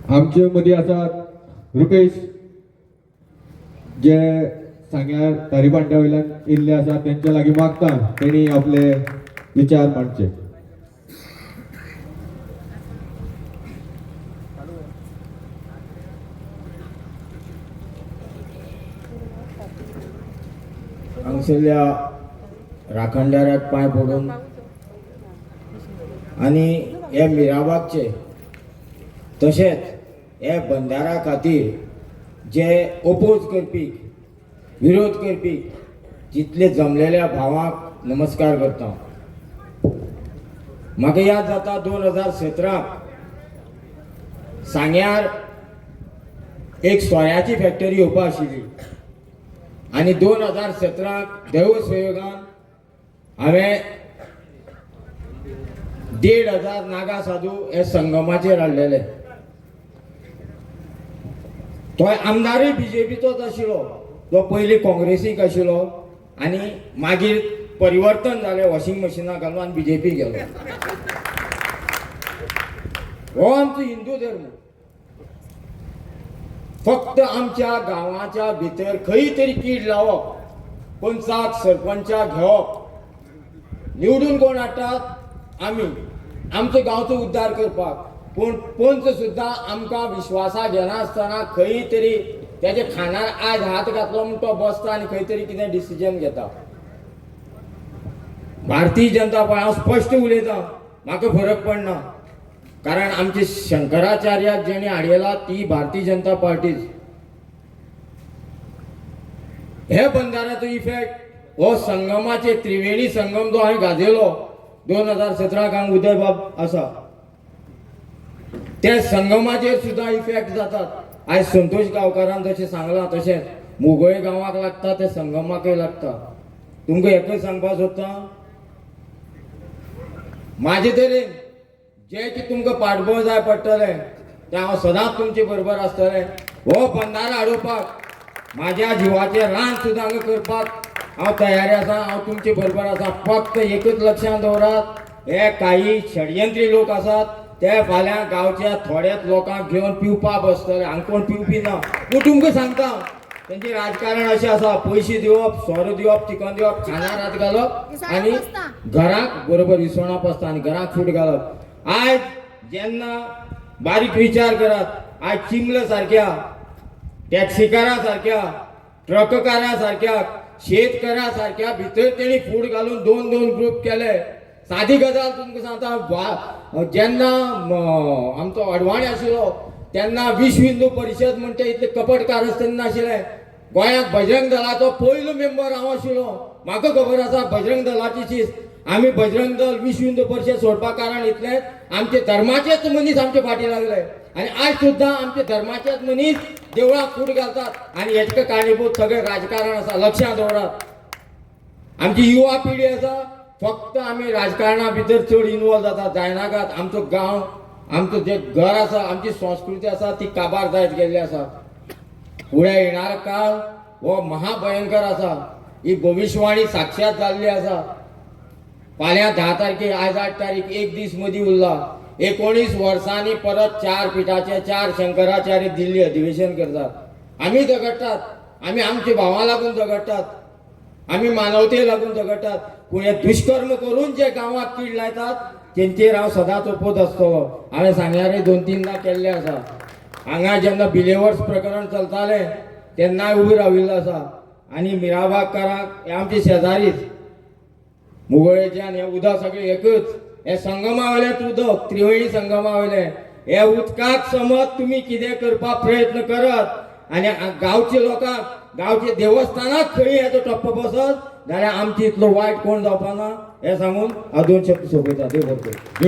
आमचे मदीं आसात रुपेश जे सांग्यार तारीपांड्या वयल्यान येयल्ले आसा तेंच्या लागीं मागता तेणी आपले विचार मांडचे. हांगसरल्या राखणदाराक पांय पडून आनी हे मिराबागचे तशेंच हे बंधारा खातीर जे ओपोज करपी विरोध करपी जितले जमलेल्या भावांक नमस्कार करता. म्हाका याद जाता 2017 सांग्यार एक सोऱ्याची फॅक्टरी येवपा आशिल्ली आनी 2017 देवसंयोगान हांवें 1,500 नागा साधू हे संगमाचेर हाडलेले. तो आमदारूय बीजेपीचोच आशिल्लो, तो पयलीं काँग्रेसीक आशिल्लो आनी मागीर परिवर्तन जालें वॉशिंग मशिनां घालून आनी बीजेपी गेलो. हो आमचो हिंदू धर्म. फक्त आमच्या गांवाच्या भितर खंय तरी कीड लावप, पंचाक सरपंचाक घेवप, निवडून कोण हाडटात आमी, आमचो गांवचो उद्धार करपाक. पूण पंच सुद्दां आमकां विश्वासाक घेनासतना खंय तरी तेजे खानार आज हात घातलो म्हूण तो बसता आनी खंय तरी कितें डिसिजन घेता. भारतीय जनता पार्टी हांव स्पश्ट उलयतां, म्हाका फरक पडना, कारण आमचे शंकराचार्याक जेणे हाडयला ती भारतीय जनता पार्टीच. हे बंधाऱ्याचो इफेक्ट हो संगमाचे त्रिवेणी संगम जो हांवें गाजयलो 2017 हांगा उदय बाब आसा त्या संगमाचेर सुद्दां इफेक्ट जातात. आयज संतोष गांवकारान जशें सांगलां तशेंच मोगोळे गांवाक लागता ते संगमाकय लागता. तुमकां एकच सांगपाक सोदतां, म्हाजे तरेन जे की तुमकां पाठबळ जाय पडटलें तें हांव सदांच तुमचे बरोबर आसतलें. हो बंधारो हाडोवपाक म्हाज्या जिवाचें रान सुद्दां हांगा करपाक हांव तयारी आसा. हांव तुमचे बरोबर आसा. फक्त एकच लक्षांत दवरात, हे काही षडयंत्री लोक आसात ते फाल्यां गांवच्या थोड्याच लोकांक घेवन पिवपा बसतले. हांगा कोण पिवपी ना. पूण तुमकां सांगता तेंचें राजकारण अशें आसा, पयशे दिवप, सोरो दिवप, चिकन दिवप, खानार हात घालप आनी घराक बरोबर विसवणा पसता आनी घराक फूट घालप. आज जेन्ना बारीक विचार करात, आज चिमले सारक्या, टॅक्सीकारां सारक्या, ट्रककारां सारक्या, शेतकारां सारक्या भितर तेणी फूट घालून दोन दोन ग्रूप केले. सादी गजाल तुमकां सांगता, जेन्ना आमचो अडवाणी आशिल्लो तेन्ना विश्व हिंदू परिशद म्हणटा इतले कपट कारस्थान नाशिल्ले. गोंयांत बजरंग दलाचो पयलो मेंबर हांव आशिल्लो. म्हाका खबर आसा बजरंग दलाची शीस. आमी बजरंग दल विश्व हिंदू परिशद सोडपा कारण इतलेंच आमचे धर्माचेच मनीस आमचे फाटी लागले आनी आज सुद्दां आमचे धर्माचेच मनीस देवळाक फूट घालतात आनी हेका कारणीभूत सगळें राजकारण आसा. लक्षांत दवरात, आमची युवा पिढी आसा फक्त आमी राजकारणा भितर चड इन्वॉल्व जातात, जायनाकात. आमचो गांव, आमचो जे घर आसा, आमची संस्कृती आसा ती काबार जायत गेल्ली आसा. फुडें येणारो काळ हो महाभयंकर आसा. ही भविष्यवाणी साक्षात जाल्ली आसा. फाल्यां 10 तारखेक, आज 8 तारीख, एक दीस मदीं उरला. 19 वर्सांनी परत 4 पिठाचे 4 शंकराचार्य दिल्ली अधिवेशन करतात. आमी झगडटात, आमी आमच्या भावां लागून झगडटात, आमी मानवते लागून झगडटात. पूण हे दुष्कर्म करून जे गांवांत कीड लायतात तेंचेर हांव सदांच ओपोत आसतलो. हांवें सांग्यारय 2-3दां केल्लें आसा. हांगा जेन्ना बिलेवर्स प्रकरण चलतालें तेन्नाय उबी राविल्लो आसा. आनी मिराबागकारांक हे आमचे शेजारीच मुगोळेचे आनी हे उदक सगळें एकच. हे संगमा वयलेंच उदक, त्रिवेणी संगमा वयलें. हे उदकाक समज तुमी कितें करपाक प्रयत्न करत आनी गांवच्या लोकांक, गांवच्या देवस्थानाक खंय हेचो टप्पो बसत जाल्यार आमचे इतलो वायट कोण जावपाना हें सांगून हांव 2 शब्द सोंपयता. देव बरें करूं.